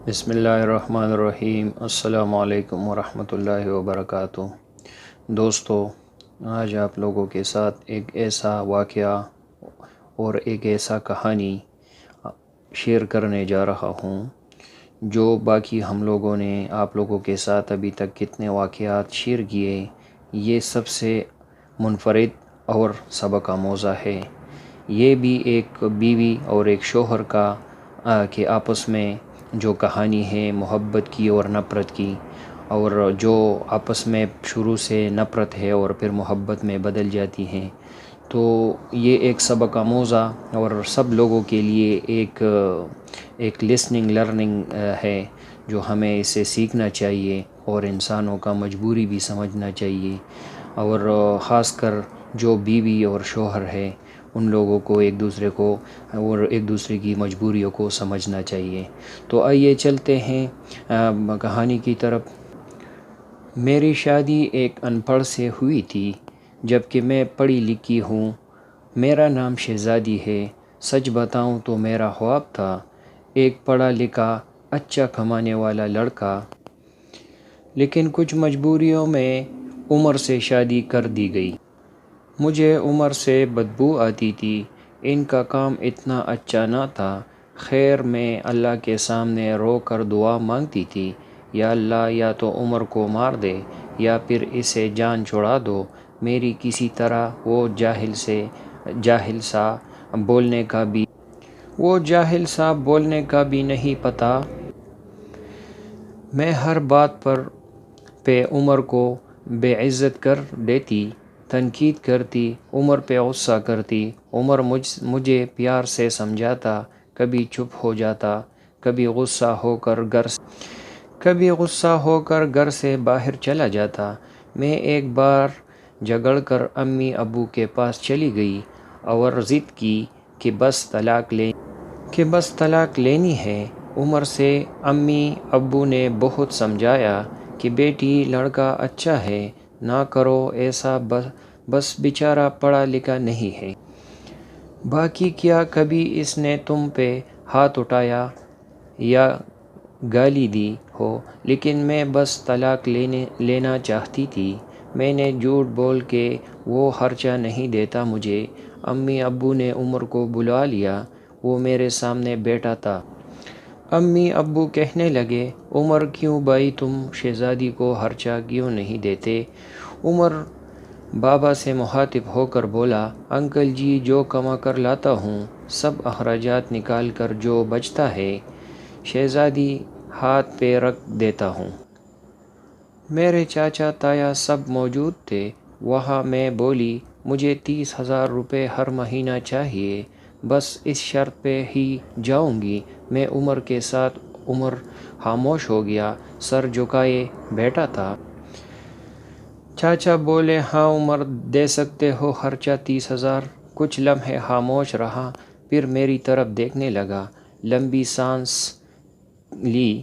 بسم اللہ الرحمن الرحیم۔ السلام علیکم ورحمۃ اللہ وبرکاتہ۔ دوستو، آج آپ لوگوں کے ساتھ ایک ایسا واقعہ اور ایک ایسا کہانی شیئر کرنے جا رہا ہوں جو باقی ہم لوگوں نے آپ لوگوں کے ساتھ ابھی تک کتنے واقعات شیئر کیے، یہ سب سے منفرد اور سبق آموزہ ہے۔ یہ بھی ایک بیوی اور ایک شوہر کا کے آپس میں جو کہانی ہے محبت کی اور نفرت کی، اور جو آپس میں شروع سے نفرت ہے اور پھر محبت میں بدل جاتی ہیں، تو یہ ایک سبق آموزہ اور سب لوگوں کے لیے ایک لسننگ لرننگ ہے جو ہمیں اسے سیکھنا چاہیے اور انسانوں کا مجبوری بھی سمجھنا چاہیے، اور خاص کر جو بیوی اور شوہر ہے ان لوگوں کو ایک دوسرے کی مجبوریوں کو سمجھنا چاہیے۔ تو آئیے چلتے ہیں کہانی کی طرف۔ میری شادی ایک ان پڑھ سے ہوئی تھی، جبکہ میں پڑھی لکھی ہوں۔ میرا نام شہزادی ہے۔ سچ بتاؤں تو میرا خواب تھا ایک پڑھا لکھا اچھا کمانے والا لڑکا، لیکن کچھ مجبوریوں میں عمر سے شادی کر دی گئی۔ مجھے عمر سے بدبو آتی تھی، ان کا کام اتنا اچھا نہ تھا۔ خیر، میں اللہ کے سامنے رو کر دعا مانگتی تھی، یا اللہ، یا تو عمر کو مار دے یا پھر اسے جان چھڑا دو۔ میری کسی طرح وہ جاہل سا بولنے کا بھی نہیں پتا۔ میں ہر بات پہ عمر کو بے عزت کر دیتی، تنقید کرتی، عمر پہ غصہ کرتی۔ عمر مجھے پیار سے سمجھاتا، کبھی چپ ہو جاتا، کبھی غصہ ہو کر گھر سے باہر چلا جاتا۔ میں ایک بار جھگڑ کر امی ابو کے پاس چلی گئی اور ضد کی کہ بس طلاق لینی ہے۔ عمر سے امی ابو نے بہت سمجھایا کہ بیٹی، لڑکا اچھا ہے، نہ کرو ایسا، بس بیچارہ پڑھا لکھا نہیں ہے۔ باقی کیا کبھی اس نے تم پہ ہاتھ اٹھایا یا گالی دی ہو؟ لیکن میں بس طلاق لینا چاہتی تھی۔ میں نے جھوٹ بول کے وہ خرچہ نہیں دیتا مجھے۔ امی ابو نے عمر کو بلا لیا، وہ میرے سامنے بیٹھا تھا۔ امی ابو کہنے لگے، عمر کیوں بھائی، تم شہزادی کو خرچہ کیوں نہیں دیتے؟ عمر بابا سے مخاطب ہو کر بولا، انکل جی، جو کما کر لاتا ہوں سب اخراجات نکال کر جو بچتا ہے شہزادی ہاتھ پہ رکھ دیتا ہوں۔ میرے چاچا تایا سب موجود تھے وہاں۔ میں بولی، مجھے 30,000 روپے ہر مہینہ چاہیے، بس اس شرط پہ ہی جاؤں گی میں عمر کے ساتھ۔ عمر خاموش ہو گیا، سر جھکائے بیٹھا تھا۔ چاچا بولے، ہاں عمر، دے سکتے ہو خرچہ 30,000۔ کچھ لمحے خاموش رہا، پھر میری طرف دیکھنے لگا، لمبی سانس لی،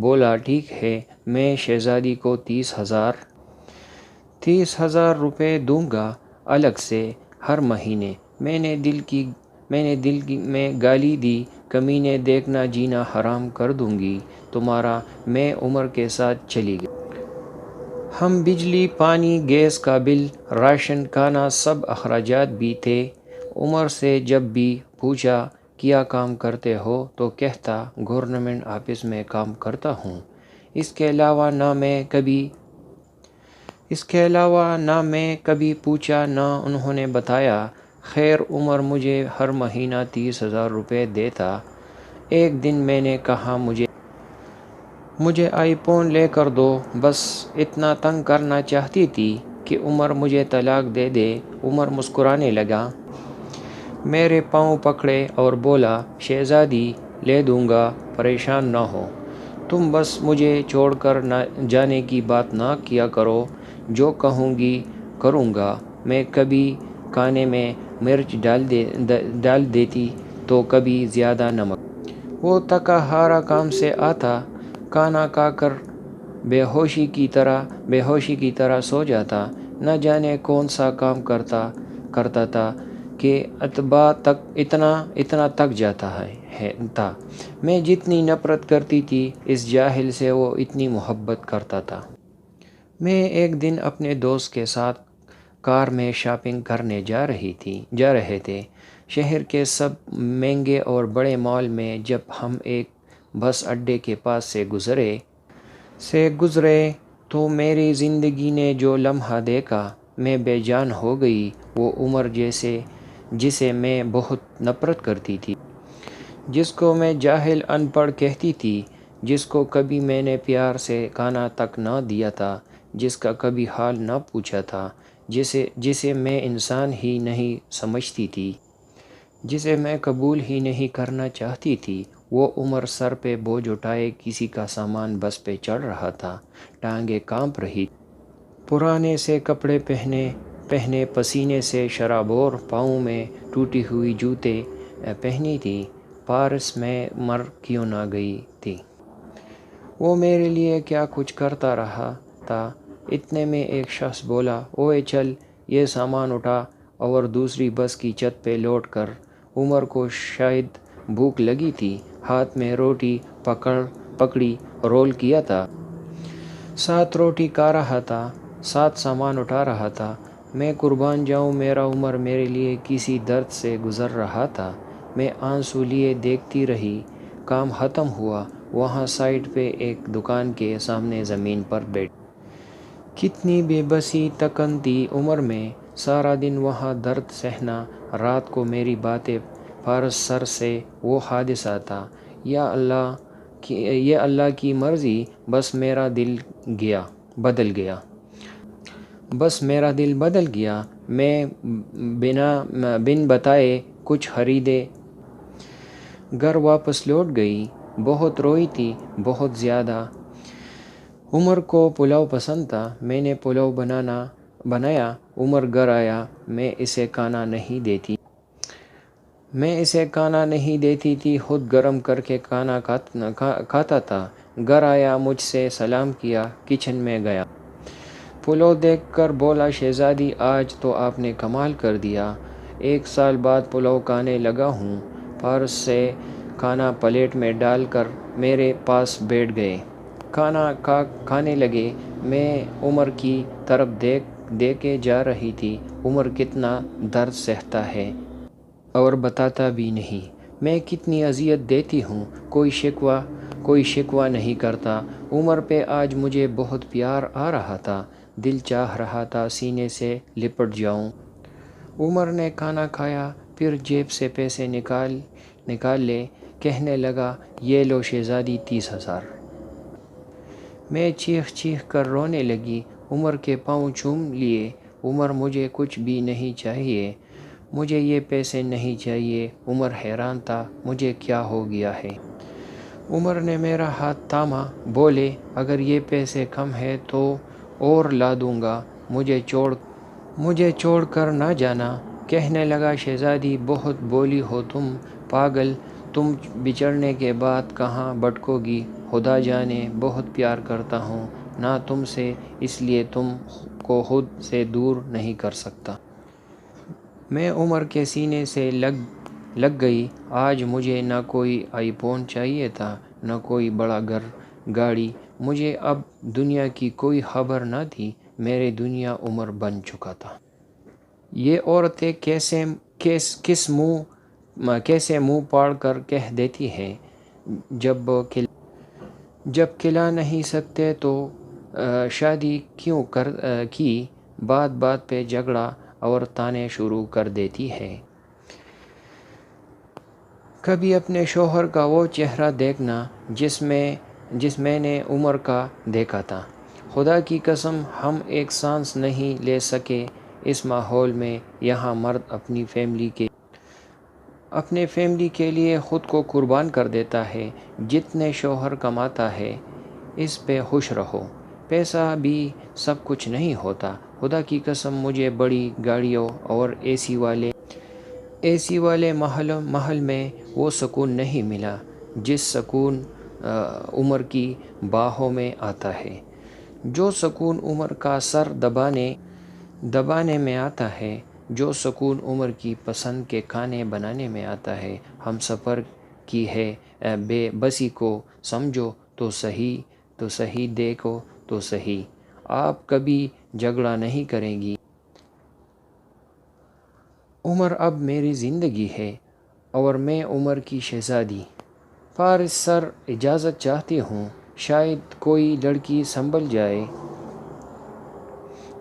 بولا، ٹھیک ہے، میں شہزادی کو 30,000 روپے دوں گا الگ سے ہر مہینے۔ میں نے دل میں گالی دی، کمینے، دیکھنا جینا حرام کر دوں گی تمہارا۔ میں عمر کے ساتھ چلی گئی۔ ہم بجلی، پانی، گیس کا بل، راشن، کھانا، سب اخراجات بھی تھے۔ عمر سے جب بھی پوچھا کیا کام کرتے ہو تو کہتا، گورنمنٹ آفس میں کام کرتا ہوں۔ اس کے علاوہ نہ میں کبھی پوچھا نہ انہوں نے بتایا۔ خیر، عمر مجھے ہر مہینہ 30,000 روپے دیتا۔ ایک دن میں نے کہا، مجھے آئی فون لے کر دو، بس اتنا تنگ کرنا چاہتی تھی کہ عمر مجھے طلاق دے دے۔ عمر مسکرانے لگا، میرے پاؤں پکڑے اور بولا، شہزادی، لے دوں گا، پریشان نہ ہو۔ تم بس مجھے چھوڑ کر جانے کی بات نہ کیا کرو، جو کہوں گی کروں گا۔ میں کبھی کھانے میں مرچ ڈال دیتی تو کبھی زیادہ نمک۔ وہ تھکا ہارا کام سے آتا، کھانا کھا کر بے ہوشی کی طرح سو جاتا۔ نہ جانے کون سا کام کرتا تھا کہ اتباع تک اتنا تک جاتا تھا۔ میں جتنی نفرت کرتی تھی اس جاہل سے، وہ اتنی محبت کرتا تھا۔ میں ایک دن اپنے دوست کے ساتھ کار میں شاپنگ کرنے جا رہے تھے شہر کے سب مہنگے اور بڑے مال میں۔ جب ہم ایک بس اڈے کے پاس سے گزرے تو میری زندگی نے جو لمحہ دیکھا، میں بے جان ہو گئی۔ وہ عمر جسے میں بہت نفرت کرتی تھی، جس کو میں جاہل ان پڑھ کہتی تھی، جس کو کبھی میں نے پیار سے کھانا تک نہ دیا تھا، جس کا کبھی حال نہ پوچھا تھا، جسے میں انسان ہی نہیں سمجھتی تھی، جسے میں قبول ہی نہیں کرنا چاہتی تھی، وہ عمر سر پہ بوجھ اٹھائے کسی کا سامان بس پہ چڑھ رہا تھا، ٹانگیں کانپ رہی، پرانے سے کپڑے پہنے پسینے سے شرابور، پاؤں میں ٹوٹی ہوئی جوتے پہنی تھی، پارس میں مر کیوں نہ گئی تھی۔ وہ میرے لیے کیا کچھ کرتا رہا تھا۔ اتنے میں ایک شخص بولا، اوئے چل، یہ سامان اٹھا، اور دوسری بس کی چھت پہ لوٹ کر۔ عمر کو شاید بھوک لگی تھی، ہاتھ میں روٹی پکڑی، رول کیا تھا، ساتھ روٹی کھا رہا تھا، ساتھ سامان اٹھا رہا تھا۔ میں قربان جاؤں، میرا عمر میرے لیے کسی درد سے گزر رہا تھا۔ میں آنسو لیے دیکھتی رہی۔ کام ختم ہوا، وہاں سائڈ پہ ایک دکان کے سامنے زمین پر بیٹھی۔ کتنی بے بسی تکن تھی عمر میں، سارا دن وہاں درد سہنا، رات کو میری باتیں، پارس سر سے وہ حادثہ تھا۔ یہ اللہ کی مرضی، بس میرا دل بدل گیا۔ میں بن بتائے کچھ خریدے گھر واپس لوٹ گئی۔ بہت روئی تھی، بہت زیادہ۔ عمر کو پلاؤ پسند تھا، میں نے پلاؤ بنایا۔ عمر گھر آیا، میں اسے کھانا نہیں دیتی تھی، خود گرم کر کے کھانا کھاتا تھا۔ گھر آیا، مجھ سے سلام کیا، کچن میں گیا۔ پلاؤ دیکھ کر بولا، شہزادی آج تو آپ نے کمال کر دیا، 1 سال بعد پلاؤ کھانے لگا ہوں۔ پارس سے کھانا پلیٹ میں ڈال کر میرے پاس بیٹھ گئے، کھانا کھانے لگے۔ میں عمر کی طرف دیکھے جا رہی تھی۔ عمر کتنا درد سہتا ہے اور بتاتا بھی نہیں، میں کتنی اذیت دیتی ہوں، کوئی شکوہ نہیں کرتا۔ عمر پہ آج مجھے بہت پیار آ رہا تھا، دل چاہ رہا تھا سینے سے لپٹ جاؤں۔ عمر نے کھانا کھایا، پھر جیب سے پیسے نکال لے، کہنے لگا، یہ لو شہزادی 30,000۔ میں چیخ کر رونے لگی، عمر کے پاؤں چوم لیے۔ عمر، مجھے کچھ بھی نہیں چاہیے، مجھے یہ پیسے نہیں چاہیے۔ عمر حیران تھا، مجھے کیا ہو گیا ہے؟ عمر نے میرا ہاتھ تھاما، بولے، اگر یہ پیسے کم ہے تو اور لا دوں گا، مجھے چھوڑ کر نہ جانا۔ کہنے لگا، شہزادی بہت بولی ہو تم، پاگل، تم بچھڑنے کے بعد کہاں بھٹکو گی؟ خدا جانے، بہت پیار کرتا ہوں نا تم سے، اس لیے تم کو خود سے دور نہیں کر سکتا۔ میں عمر کے سینے سے لگ گئی۔ آج مجھے نہ کوئی آئی فون چاہیے تھا، نہ کوئی بڑا گھر گاڑی، مجھے اب دنیا کی کوئی خبر نہ تھی، میری دنیا عمر بن چکا تھا۔ یہ عورتیں کیسے منہ پھاڑ کر کہہ دیتی ہیں، جب کھلا نہیں سکتے تو شادی کیوں کی؟ بات پہ جھگڑا اور طعنے شروع کر دیتی ہے۔ کبھی اپنے شوہر کا وہ چہرہ دیکھنا جس میں نے عمر کا دیکھا تھا۔ خدا کی قسم، ہم ایک سانس نہیں لے سکے اس ماحول میں۔ یہاں مرد اپنے فیملی کے لیے خود کو قربان کر دیتا ہے۔ جتنے شوہر کماتا ہے، اس پہ خوش رہو۔ پیسہ بھی سب کچھ نہیں ہوتا۔ خدا کی قسم، مجھے بڑی گاڑیوں اور اے سی والے محل میں وہ سکون نہیں ملا، جس سکون عمر کی باہوں میں آتا ہے، جو سکون عمر کا سر دبانے میں آتا ہے۔ جو سکون عمر کی پسند کے کھانے بنانے میں آتا ہے۔ ہم سفر کی ہے بے بسی کو سمجھو تو صحیح دیکھو تو صحیح، آپ کبھی جھگڑا نہیں کریں گی۔ عمر اب میری زندگی ہے اور میں عمر کی شہزادی۔ فارس سر اجازت چاہتی ہوں، شاید کوئی لڑکی سنبھل جائے۔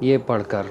یہ پڑھ کر